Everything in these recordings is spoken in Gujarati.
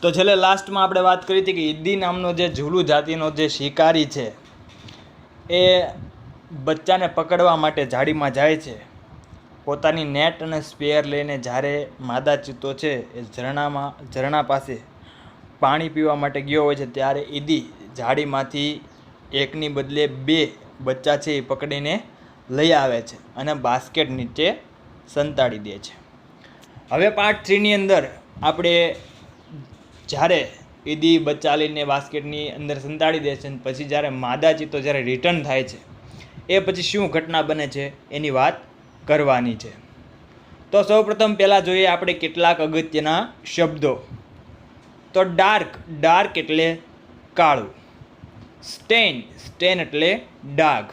તો છેલ્લે લાસ્ટમાં આપણે વાત કરી હતી કે ઈદી નામનો જે ઝુલુ જાતિનો જે શિકારી છે એ બચ્ચાને પકડવા માટે ઝાડીમાં જાય છે. પોતાની નેટ અને સ્પેર લઈને જ્યારે માદા ચિત્તો છે એ ઝરણા પાસે પાણી પીવા માટે ગયો હોય છે ત્યારે ઈદી ઝાડીમાંથી એકની બદલે 2 બચ્ચા છે એ પકડીને લઈ આવે છે અને બાસ્કેટ નીચે સંતાડી દે છે. હવે પાર્ટ 3ની અંદર આપણે જ્યારે ઈદી બચ્ચા લઈને બાસ્કેટની અંદર સંતાડી દે છે પછી જ્યારે માદા ચિત્તો જ્યારે રિટર્ન થાય છે એ પછી શું ઘટના બને છે એની વાત કરવાની છે. તો સૌપ્રથમ પહેલાં જોઈએ આપણે કેટલાક અગત્યના શબ્દો. તો ડાર્ક એટલે કાળું, સ્ટેન એટલે ડાઘ,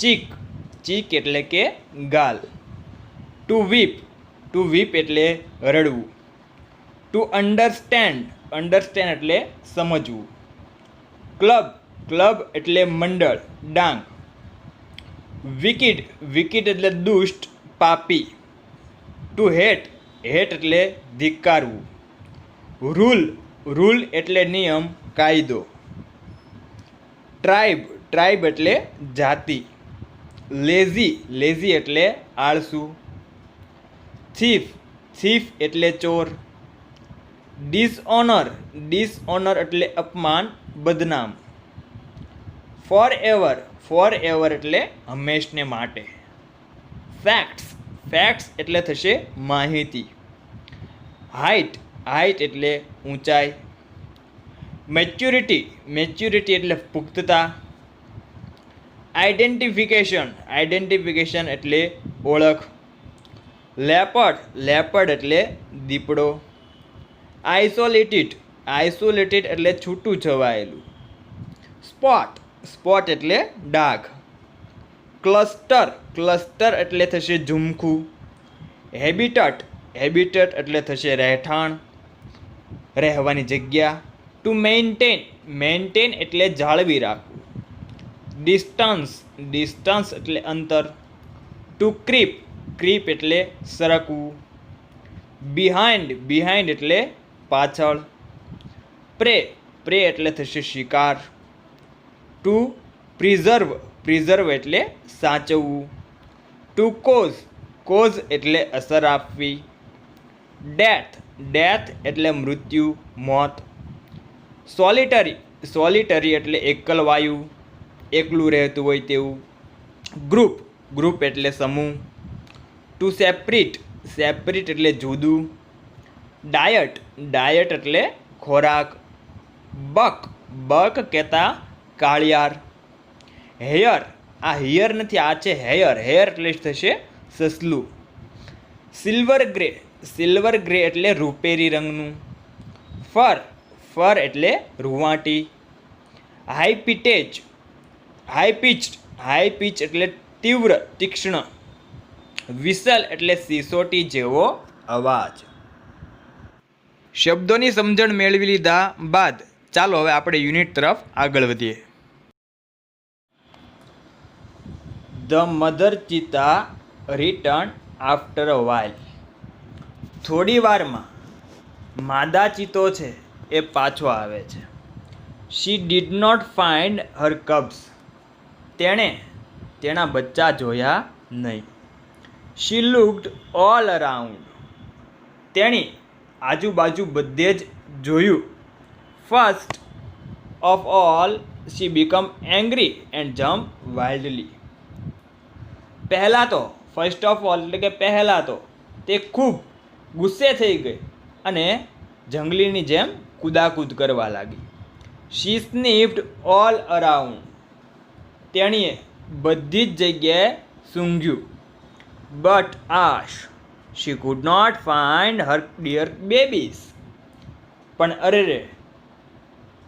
ચીક એટલે કે ગાલ, ટુ વીપ એટલે રડવું, ટુ અન્ડરસ્ટેન્ડ એટલે સમજવું, ક્લબ એટલે મંડળ, ડાંગ, વિકિડ એટલે દુષ્ટ, પાપી, ટુ હેટ એટલે ધિક્કારવું, રૂલ એટલે નિયમ, કાયદો, ટ્રાઇબ એટલે જાતિ, લેઝી એટલે આળસુ, થીફ એટલે ચોર, ડિસઓનર એટલે અપમાન, બદનામ, ફોરએવર એટલે હંમેશને માટે, ફેક્ટ્સ એટલે થશે માહિતી, હાઇટ એટલે ઊંચાઈ, મેચ્યોરિટી એટલે પુખ્તતા, આઈડેન્ટિફિકેશન એટલે ઓળખ, લેપર્ડ એટલે દીપડો, આઇસોલેટેડ એટલે છૂટું છવાયેલું, સ્પોટ એટલે ડાઘ, ક્લસ્ટર એટલે થશે ઝુમખું, હેબિટટ એટલે થશે રહેઠાણ, રહેવાની જગ્યા, ટુ મેન્ટેન એટલે જાળવી રાખવું, ડિસ્ટન્સ એટલે અંતર, ટુ ક્રીપ એટલે સરકવું, બિહાઇન્ડ એટલે પાછળ, પ્રે એટલે થશે શિકાર, ટુ પ્રિઝર્વ એટલે સાચવવું, ટુ કોઝ એટલે અસર આપવી, ડેથ એટલે મૃત્યુ, મોત, સોલિટરી એટલે એકલવાયુ, એકલું રહેતું હોય તેવું, ગ્રુપ એટલે સમૂહ, ટુ સેપરેટ એટલે જુદું, ડાયટ એટલે ખોરાક, બક કહેતા કાળિયાર, હિયર નથી, આ છે હેયર એટલે થશે સસલું, સિલ્વર ગ્રે એટલે રૂપેરી રંગનું, ફર એટલે રૂંવાટી, હાઈ પીચ એટલે તીવ્ર તીક્ષ્ણ, વિસલ એટલે સિસોટી જેવો અવાજ. શબ્દોની સમજણ મેળવી લીધા બાદ ચાલો હવે આપણે યુનિટ તરફ આગળ વધીએ. The mother cheetah return after a while. થોડી વારમાં માદા ચિત્તો છે એ પાછો આવે છે. She did not find her cubs. તેણે તેના બચ્ચા જોયા નહીં. She looked all around. તેણી આજુબાજુ બધે જ જોયું. First of all she become angry and jump wildly. First of all એટલે કે પહેલાં તો તે ખૂબ ગુસ્સે થઈ ગઈ અને જંગલીની જેમ કૂદાકૂદ કરવા લાગી. She sniffed all around. તેણીએ બધી જ જગ્યાએ સૂંઘ્યું. But she could not find her dear babies. પણ અરે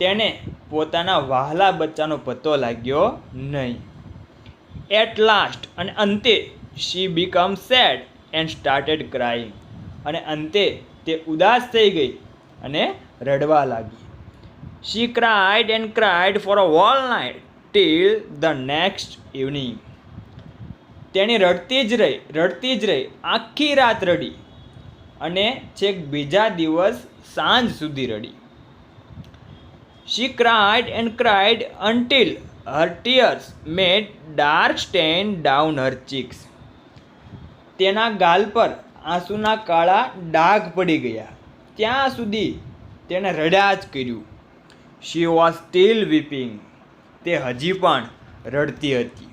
તેને પોતાના વહાલા બચ્ચાનો પત્તો લાગ્યો નહીં. એટ લાસ્ટ અને અંતે she become sad and started crying. અને અંતે તે ઉદાસ થઈ ગઈ અને રડવા લાગી. She cried for a whole night till the next evening. તેણી રડતી જ રહી આખી રાત રડી અને છેક બીજા દિવસ સાંજ સુધી રડી. She cried and cried until her tears made dark stain down her cheeks. તેના ગાલ પર આંસુના કાળા ડાઘ પડી ગયા. ત્યાં સુધી તેણે રડ્યા જ કર્યું. She was still weeping. તે હજી પણ રડતી હતી.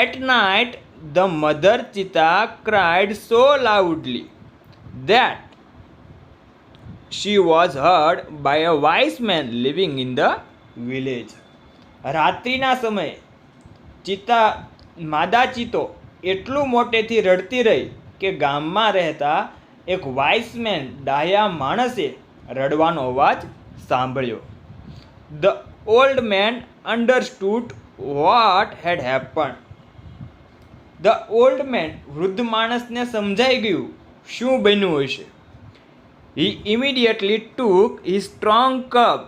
At night the mother cheetah cried so loudly that she was heard by a wise man living in the village. રાત્રિના સમયે માદા ચિત્તો એટલું મોટેથી રડતી રહી કે ગામમાં રહેતા એક વાઇસમેન ડાયા માણસે રડવાનો અવાજ સાંભળ્યો. The old man understood what had happened. The old man, વૃદ્ધ માણસને સમજાઈ ગયું શું બન્યું હશે. He immediately took his strong club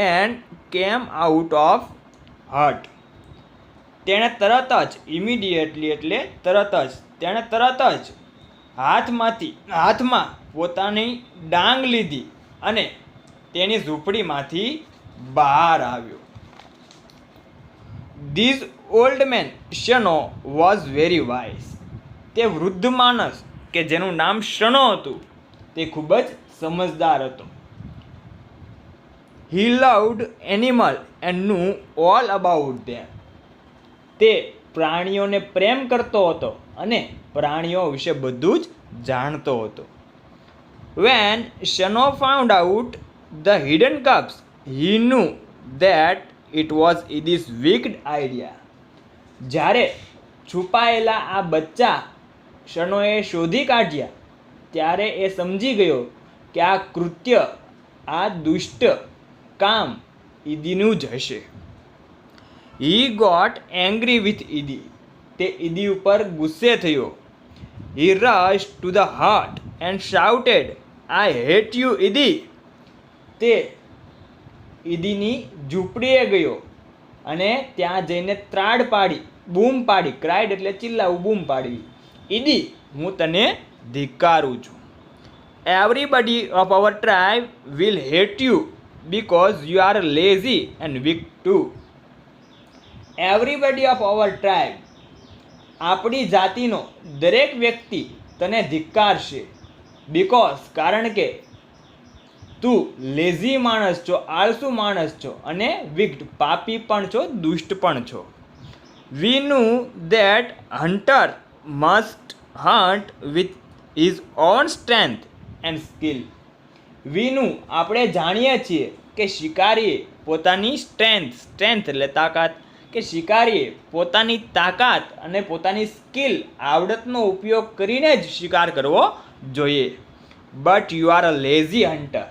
and came out of hut. તેણે તરત જ હાથમાં પોતાની ડાંગ લીધી અને તેની ઝૂંપડીમાંથી બહાર આવ્યો. This old man શનો was very wise. તે વૃદ્ધ માણસ કે જેનું નામ શનો હતું તે ખૂબ જ સમજદાર હતો. He loved animal and knew all about them. તે પ્રાણીઓને પ્રેમ કરતો હતો અને પ્રાણીઓ વિશે બધું જ જાણતો હતો. When Shano found out the hidden cups, he knew that it was Idi's wicked idea. જ્યારે છુપાયેલા આ બચ્ચા શનોએ શોધી કાઢ્યા ત્યારે એ સમજી ગયો કે આ કૃત્ય, આ દુષ્ટ કામ ઈદીનું જ હશે. He got angry with Idi. તે ઈદી ઉપર ગુસ્સે થયો. He rushed to the hut and shouted, I hate you, Idi. તે ઈદીની ઝૂંપડીએ ગયો અને ત્યાં જઈને બૂમ પાડી. ક્રાઇડ એટલે ચિલ્લાવું, બૂમ પાડવી. ઈદી, હું તને ધિક્કારું છું. Everybody of our tribe will hate you because you are lazy and weak too. Everybody of our tribe, આપણી જાતિનો દરેક વ્યક્તિ તને ધિક્કારશે. બીકોઝ, કારણ કે તું લેઝી માણસ છો, આળસુ માણસ છો અને વિક્ટ, પાપી પણ છો, દુષ્ટ પણ છો. We knew that hunter must hunt with his own strength and skill. We knew, આપણે જાણીએ છીએ કે શિકારીએ પોતાની સ્ટ્રેન્થ એટલે તાકાત, કે શિકારીએ પોતાની તાકાત અને પોતાની સ્કિલ, આવડતનો ઉપયોગ કરીને જ શિકાર કરવો જોઈએ. But you are a lazy hunter.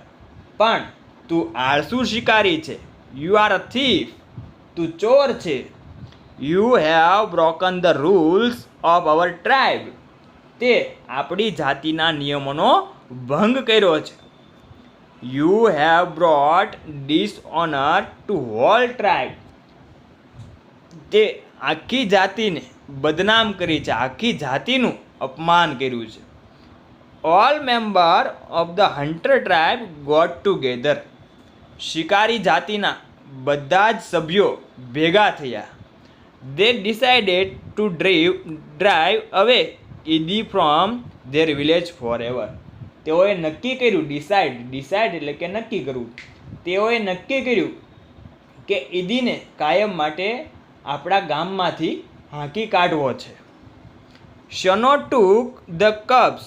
પણ તું આળસુ શિકારી છે. You are a thief. તું ચોર છે. You have broken the rules of our tribe. તે આપણી જાતિના નિયમોનો ભંગ કર્યો છે. You have brought dishonour to whole tribe. તે આખી જાતિને બદનામ કરી છે, આખી જાતિનું અપમાન કર્યું છે. All member of the hunter tribe got together. શિકારી જાતિના બધા જ સભ્યો ભેગા થયા. They decided to drive away Idi from their village forever. તેઓએ નક્કી કર્યું, ડિસાઇડ એટલે કે નક્કી કરવું. તેઓએ નક્કી કર્યું કે ઈદીને કાયમ માટે આપણા ગામમાંથી હાંકી કાઢવો છે. Shano took the cubs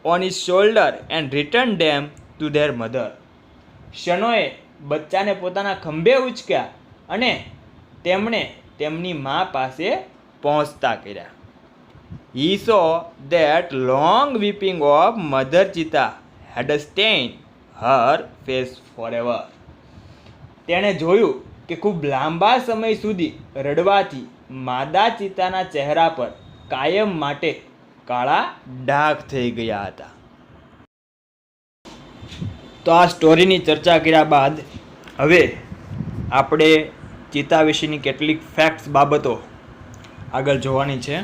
on his shoulder and returned them to their mother. શનોએ બચ્ચાને પોતાના ખંભે ઉચક્યા અને તેમણે તેમની મા પાસે પહોંચતા કર્યા. He saw that long weeping of mother cheetah had stained her face forever. તેણે જોયું કે ખૂબ લાંબા સમય સુધી રડવાથી માદા ચિત્તાના ચહેરા પર કાયમ માટે કાળા ડાઘ થઈ ગયા હતા. તો આ સ્ટોરીની ચર્ચા કર્યા બાદ હવે આપણે ચિત્તા વિશેની કેટલીક ફેક્ટ્સ બાબતો આગળ જોવાની છે.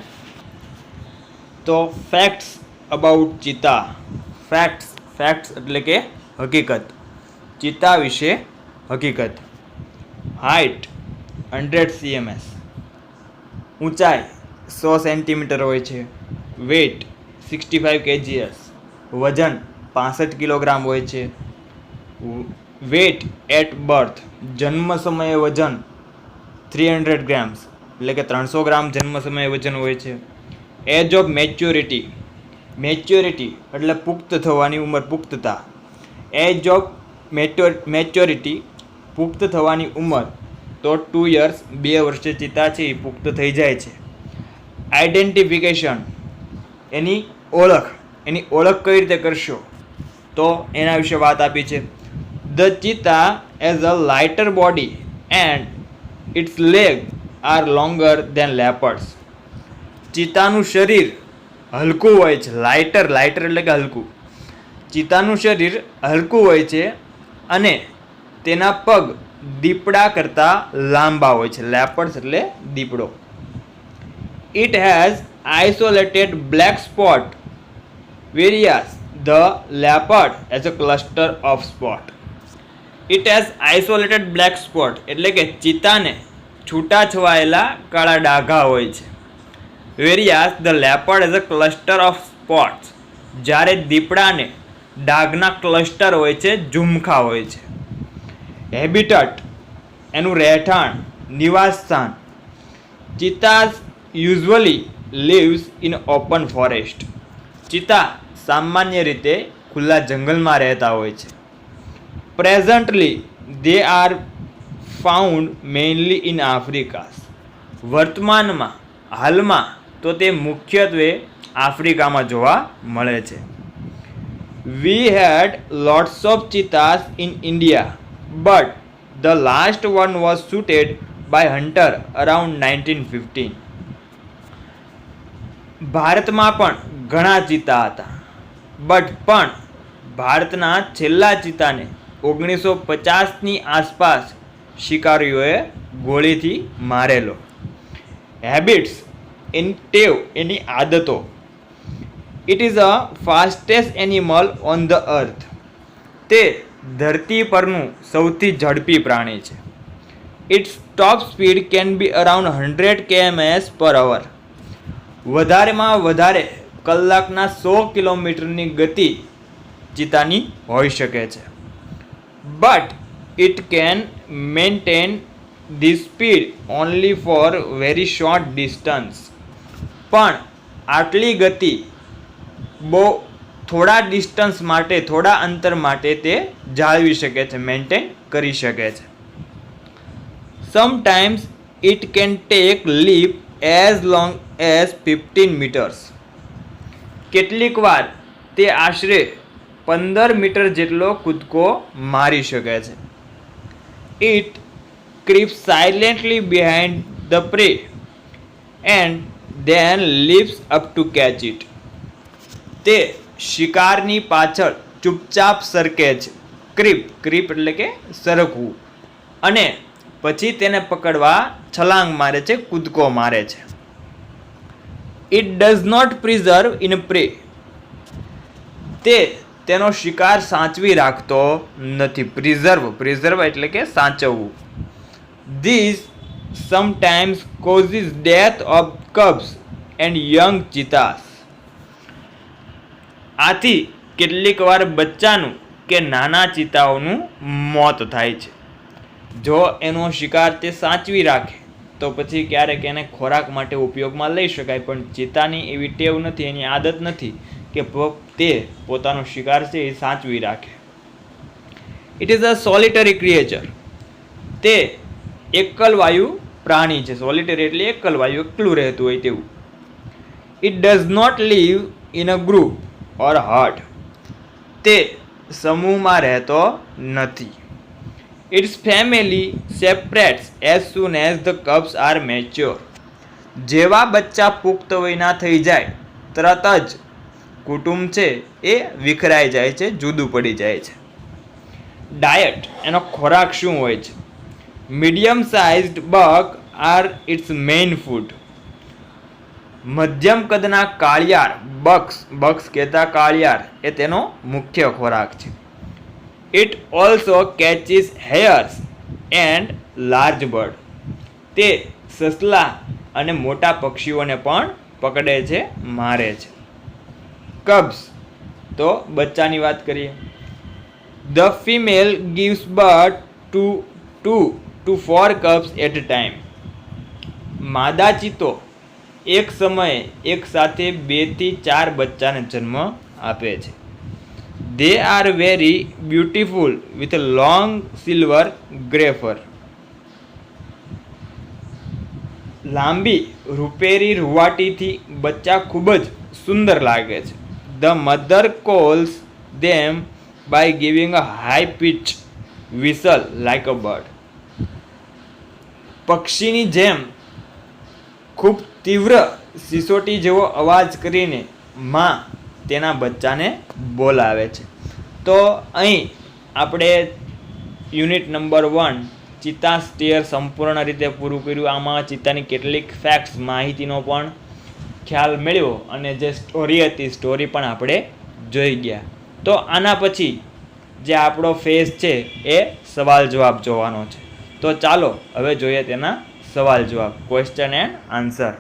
તો ફેક્ટ્સ અબાઉટ ચિતા. ફેક્ટ્સ એટલે કે હકીકત. ચિતા વિશે હકીકત. હાઇટ 100 cms, ઊંચાઈ 100 સેન્ટીમીટર હોય છે. વેઇટ 65 kgs, વજન 65 કિલોગ્રામ હોય છે. વેઇટ એટ બર્થ, જન્મ સમયે વજન 300 ગ્રામ્સ એટલે કે 300 ગ્રામ જન્મ સમયે વજન હોય છે. એજ ઓફ મેચ્યોરિટી એટલે પુખ્ત થવાની ઉંમર, પુખ્તતા. એજ ઓફ મેચ્યોરિટી પુખ્ત થવાની ઉંમર તો 2 years, 2 વર્ષે ચિતા છે એ પુખ્ત થઈ જાય છે. આઈડેન્ટિફિકેશન એની ઓળખ કઈ રીતે કરશો તો એના વિશે વાત આપી છે. The cheetah as a lighter body and its leg are longer than leopards. ચિતાનું શરીર હલકું હોય છે. લાઇટર એટલે કે હલકું. ચિતાનું શરીર હલકું હોય છે અને તેના પગ દીપડા કરતાં લાંબા હોય છે. લેપર્ડ્સ એટલે દીપડો. It has isolated black spot whereas the leopard has a cluster of spot. It has isolated black spot એટલે કે ચિતાને છૂટાછવાયેલા કાળા ડાઘા હોય છે. whereas the leopard has a cluster of spots, જ્યારે દીપડાને ડાઘના ક્લસ્ટર હોય છે, ઝુમખા હોય છે. હેબિટટ એનું રહેઠાણ, નિવાસ સ્થાન. Cheetahs usually lives in open forest. Cheetah સામાન્ય રીતે ખુલ્લા જંગલમાં રહેતા હોય છે. Presently they are found mainly in Africa. હાલમાં તો તે મુખ્યત્વે આફ્રિકામાં જોવા મળે છે. We had lots of cheetahs in India but the last one was shooted by hunter around 1915. ભારતમાં પણ ઘણા ચિતા હતા પણ ભારતના છેલ્લા ચિતાને 1950ની આસપાસ શિકારીઓએ ગોળીથી મારેલો. હેબિટ્સ એની આદતો. It is a fastest animal on the earth. તે ધરતી પરનું સૌથી ઝડપી પ્રાણી છે. Its top speed can be around 100 km/h. વધારેમાં વધારે કલાકના 100 કિલોમીટરની ગતિ ચિતાની હોઈ શકે છે. But it can maintain this speed only for very short distance. પણ આટલી ગતિ બહુ થોડા ડિસ્ટન્સ માટે, થોડા અંતર માટે તે જાળવી શકે છે, મેન્ટેન કરી શકે છે. Sometimes it can take leap as long as 15 meters. કેટલીક વાર તે આશરે 15 મીટર જેટલો કૂદકો મારી શકે છે. It creeps silently behind the prey and then leaps up to catch it. તે શિકારની પાછળ ચૂપચાપ સરકે છે. ક્રીપ એટલે કે સરકવું, અને પછી તેને પકડવા છલાંગ મારે છે, કૂદકો મારે છે. It does not preserve in prey. તે તેનો શિકાર સાચવી રાખતો નથી. પ્રિઝર્વ એટલે કે સાચવવું. This sometimes causes death of cubs and young cheetahs. આથી કેટલીક વાર બચ્ચાનું કે નાના ચિતાઓનું મોત થાય છે. જો એનો શિકાર તે સાચવી રાખે તો પછી ક્યારેક એને ખોરાક માટે ઉપયોગમાં લઈ શકાય, પણ ચિતાની એવી ટેવ નથી, એની આદત નથી કે તે પોતાનો શિકાર છે એ સાચવી રાખે. It is a solitary creature. તે એકલવાયુ પ્રાણી છે. સોલિટરી એટલે એકલવાયુ, એકલું રહેતું હોય તેવું. It does not live in a group or herd. તે સમૂહમાં રહેતો નથી. Its family separates as soon as the cubs are mature. જેવા બચ્ચા પુખ્ત વયના થઈ જાય તરત જ કુટુંબ છે એ વિખરાઈ જાય છે, જુદું પડી જાય છે. ડાયટ એનો ખોરાક શું હોય છે? Medium sized buck are its main food. મધ્યમ કદના કાળિયાર બક્સ કહેતા કાળિયાર એ તેનો મુખ્ય ખોરાક છે. It also catches hares and large bird. તે સસલા અને મોટા પક્ષીઓને પણ પકડે છે, મારે છે. કબ્સ તો બચ્ચાની વાત કરીએ. The female gives birth to 4 cubs at time. માદા ચિત્તો એક સમયે એક સાથે 2 થી 4 બચ્ચાને જન્મ આપે છે. They are very beautiful with long silver grey fur. લાંબી રૂપેરી રૂવાટીથી બચ્ચા ખૂબ જ સુંદર લાગે છે. The mother calls them by giving a high pitch whistle like a bird. પક્ષીની જેમ ખૂબ તીવ્ર સિસોટી જેવો અવાજ કરીને માં તેના બચ્ચાને બોલાવે છે. તો અહીં આપણે યુનિટ નંબર 1 ચિત્તા સ્ટેયર સંપૂર્ણ રીતે પૂરું કર્યું. આમાં ચિત્તાની કેટલીક ફેક્ટ્સ માહિતીનો પણ ખ્યાલ મેળવ્યો અને જે સ્ટોરી હતી સ્ટોરી પણ આપણે જોઈ ગયા. તો આના પછી જે આપણો ફેઝ છે એ સવાલ જવાબ જોવાનો છે. તો ચાલો હવે જોઈએ તેના સવાલ જવાબ, ક્વેશ્ચન એન્ડ આન્સર.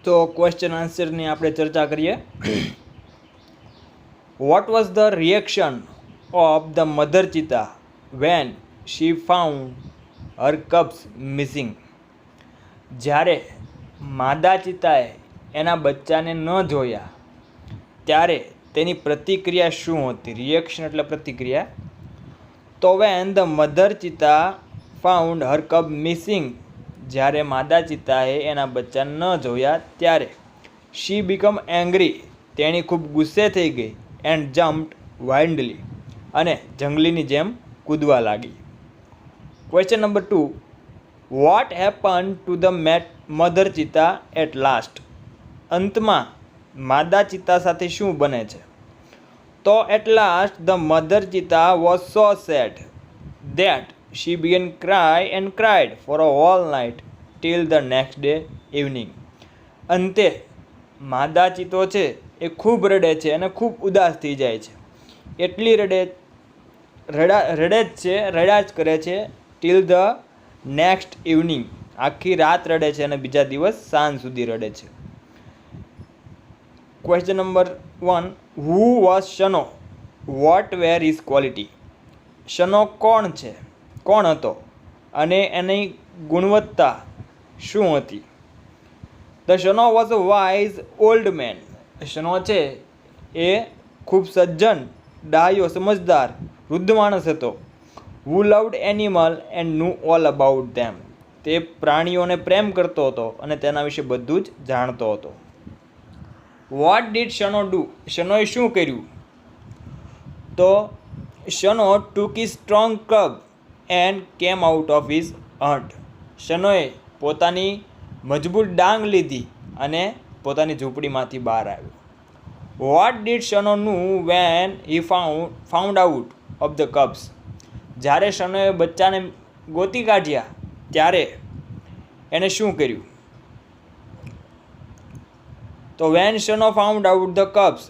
તો ક્વેશ્ચન આન્સરની આપણે ચર્ચા કરીએ. What was the reaction of the mother cheetah when she found her cubs missing. જ્યારે માદા ચિત્તાએ એના બચ્ચાને ન જોયા ત્યારે તેની પ્રતિક્રિયા શું હતી? રિએક્શન એટલે પ્રતિક્રિયા. તો when the mother cheetah found her cub missing, જ્યારે માદા ચિત્તાએ એના બચ્ચાને ન જોયા ત્યારે she became angry, તેણી ખૂબ ગુસ્સે થઈ ગઈ, and jumped wildly, અને જંગલીની જેમ કૂદવા લાગી. Question number 2, what happen to the mother ચિત્તા એટ લાસ્ટ. અંતમાં માદા ચિત્તા સાથે શું બને છે? તો એટ લાસ્ટ ધ મધર ચિત્તા was so sad that she began cry and cried for a whole night till the next day evening. અંતે માદા ચિત્તો છે એ ખૂબ રડે છે અને ખૂબ ઉદાસ થઈ જાય છે. એટલી રડે જ કરે છે ટીલ ધ નેક્સ્ટ ઇવનિંગ, આખી રાત રડે છે અને બીજા દિવસ સાંજ સુધી રડે છે. Question number 1, who was Shano, what were his quality. Shano કોણ હતો અને એની ગુણવત્તા શું હતી? The Shano was a wise old man. Shano છે એ ખૂબ સજ્જન, ડાયો, સમજદાર, વૃદ્ધ માણસ હતો. Who loved animal and knew all about them. તે પ્રાણીઓને પ્રેમ કરતો હતો અને તેના વિશે બધું જ જાણતો હતો. What did Shano do. શનોએ શું કર્યું? તો Shano took his strong club and came out of his hut. શનોએ પોતાની મજબૂત ડાંગ લીધી અને પોતાની ઝૂંપડીમાંથી બહાર આવ્યો. What did Shano know when he found out of the cubs. જ્યારે શનોએ બચ્ચાને ગોતી કાઢ્યા ત્યારે એણે શું કર્યું? તો when Shano found out the cubs,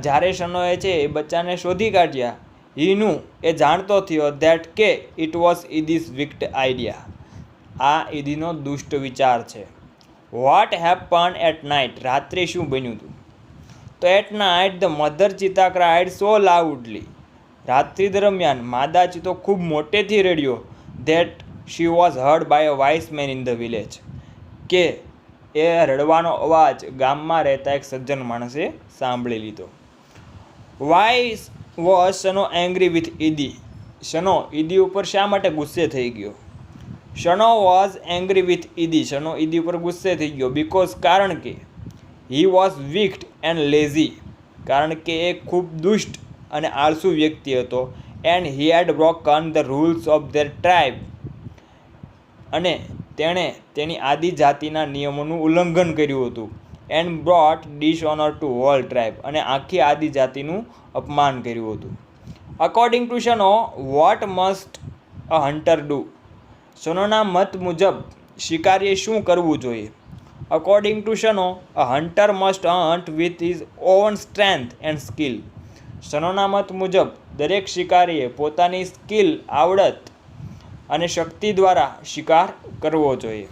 જ્યારે શનોએ છે એ બચ્ચાને શોધી કાઢ્યા, હી નું એ જાણતો થયો ધેટ કે it was Idi's wicked idea. આ ઈદીનો દુષ્ટ વિચાર છે. What happen at night. રાત્રે શું બન્યું હતું? તો એટ નાઇટ ધ મધર ચિત્તા ક્રાઇડ સો લાઉડલી. રાત્રિ દરમિયાન માદા ચિત્તો ખૂબ મોટેથી રડ્યો that she was heard by a wise man in the village. કે એ રડવાનો અવાજ ગામમાં રહેતા એક સજ્જન માણસે સાંભળી લીધો. Why was Shano angry with Idi. Shano Idi ઉપર શા માટે ગુસ્સે થઈ ગયો? Shano was angry with Idi. Shano Idi ઉપર ગુસ્સે થઈ ગયો બીકોઝ, કારણ કે he was wicked and lazy. કારણ કે એ ખૂબ દુષ્ટ અને આળસુ વ્યક્તિ હતો. And he had broken the rules of their tribe. અને તેણે તેની આદિજાતિના નિયમોનું ઉલ્લંઘન કર્યું હતું. And brought dishonour to whole tribe. અને આખી આદિજાતિનું અપમાન કર્યું હતું. According to Shano, what must a hunter do. શનોના મત મુજબ શિકારીએ શું કરવું જોઈએ? According to Shano, a hunter must hunt with his own strength and skill. શનોના મત મુજબ દરેક શિકારીએ પોતાની સ્કિલ, આવડત અને શક્તિ દ્વારા શિકાર કરવો જોઈએ.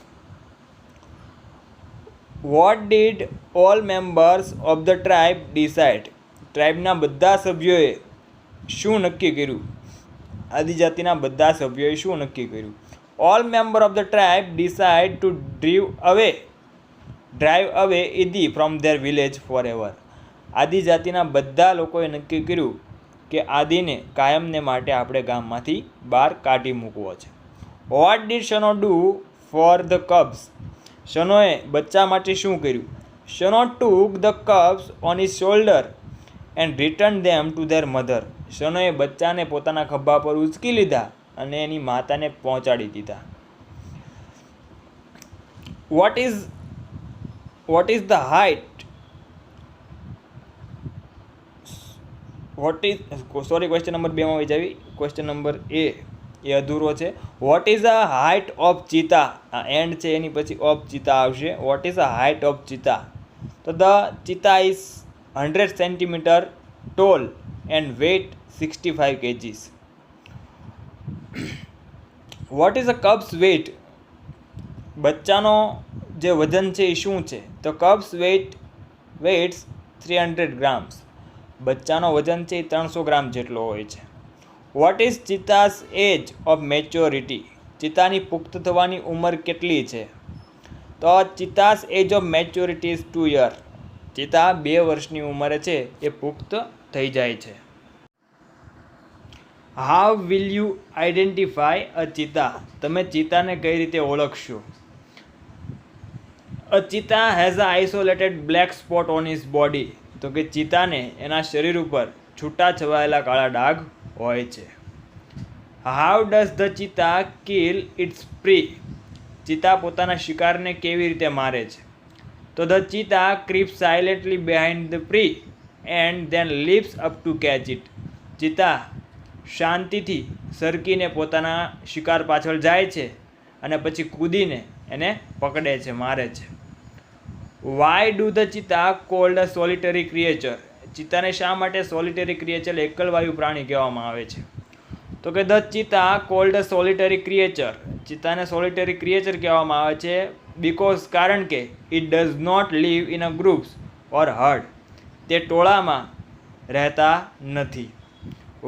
What did all members of the tribe decide? ટ્રાઇબના બધા સભ્યોએ શું નક્કી કર્યું? આદિજાતિના બધા સભ્યોએ શું નક્કી કર્યું? All member of the tribe decide to drive away Idi from their village for ever. આદિજાતિના બધા લોકોએ નક્કી કર્યું કે આદિને કાયમને માટે આપણે ગામમાંથી બહાર કાઢી મૂકવો છે. What did Shano do for the cubs? શનોએ બચ્ચા માટે શું કર્યું? Shano took the cubs on his shoulder and return them to their mother. શનોએ બચ્ચાને પોતાના ખભા પર ઉચકી લીધા અને એની માતાને પહોંચાડી દીધા. What is the height? Question number 2 માં આવી. ક્વેશ્ચન નંબર એ અધૂરો છે. What is the height of cheetah? આ એન્ડ છે એની પછી ઓફ ચિતા આવશે. What is the height of cheetah? તો the cheetah is 100 centimetre tall and weight 65 kgs. What is a cubs weight? બચ્ચાનો જે વજન છે એ શું છે? તો કબ્સ વેઇટ્સ 300 grams. બચ્ચાનો વજન છે એ 300 ગ્રામ જેટલો હોય છે. What is cheetah's age of maturity? ચિતાની પુખ્ત થવાની ઉંમર કેટલી છે? તો cheetah's age of maturity is 2 years. Cheetah 2 વર્ષની ઉંમરે છે એ પુખ્ત થઈ જાય છે. How will you identify a cheetah? તમે ચિતાને કઈ રીતે ઓળખશો? A cheetah has a isolated black spot on his body. તો કે ચિતાને એના શરીર ઉપર છૂટા છવાયેલા કાળા ડાઘ હોય છે. How does the cheetah kill its prey? Cheetah પોતાના શિકારને કેવી રીતે મારે છે? તો the cheetah creeps silently behind the prey and then leaps up to catch it. Cheetah શાંતિથી સરકીને પોતાના શિકાર પાછળ જાય છે અને પછી કૂદીને એને પકડે છે, મારે છે. Why do the cheetah called a solitary creature? ચિતાને શા માટે સોલિટરી ક્રિએચર, એકલવાયુ પ્રાણી કહેવામાં આવે છે? તો કે the cheetah called a solitary creature. ચિતાને સોલિટરી ક્રિએચર કહેવામાં આવે છે બીકોઝ, કારણ કે it does not live in a groups or herd. તે ટોળામાં રહેતા નથી.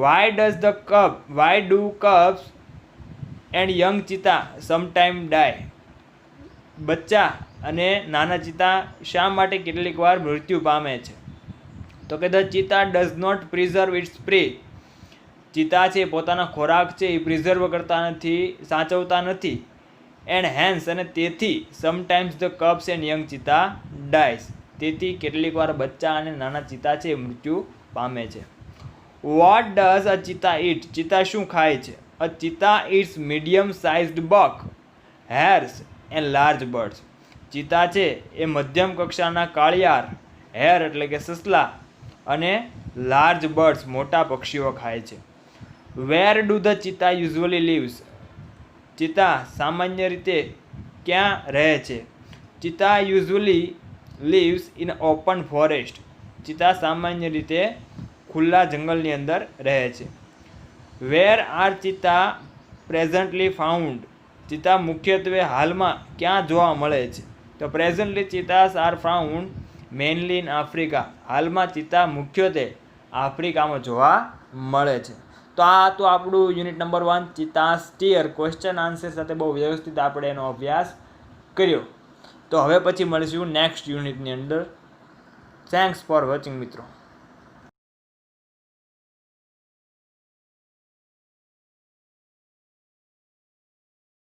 Why do cubs and young cheetah sometime die? બચ્ચા અને નાના ચિતા શા માટે કેટલીક વાર મૃત્યુ પામે છે? તો કે the cheetah does not preserve its prey. Cheetah છે પોતાના ખોરાક છે એ પ્રિઝર્વ કરતા નથી, સાચવતા નથી. એન્ડ હેન્સ, અને તેથી sometimes the cubs and young cheetah dies. તેથી કેટલીક વાર બચ્ચા અને નાના ચિતા છે મૃત્યુ પામે છે. What does a cheetah eat? Cheetah શું ખાય છે? A cheetah eats medium sized buck, hares and large birds. Cheetah છે એ મધ્યમ કક્ષાના કાળિયાર, હેર એટલે કે સસલા, અને લાર્જ બર્ડ્સ મોટા પક્ષીઓ ખાય છે. Where do the cheetah usually lives? Cheetah સામાન્ય રીતે ક્યાં રહે છે? Cheetah usually lives in open forest. Cheetah સામાન્ય રીતે ખુલ્લા જંગલની અંદર રહે છે. Where are cheetah presently found? Cheetah મુખ્યત્વે હાલમાં ક્યાં જોવા મળે છે? તો presently cheetahs are found mainly in Africa. હાલમાં ચિતા મુખ્યત્વે આફ્રિકામાં જોવા મળે છે. તો આ તો આપણું યુનિટ નંબર 1 ચિતા સ્ટીયર ક્વેશ્ચન આન્સર સાથે બહુ વ્યવસ્થિત આપણે એનો અભ્યાસ કર્યો. તો હવે પછી મળીશું નેક્સ્ટ યુનિટની અંદર. થેન્ક્સ ફોર વોચિંગ મિત્રો.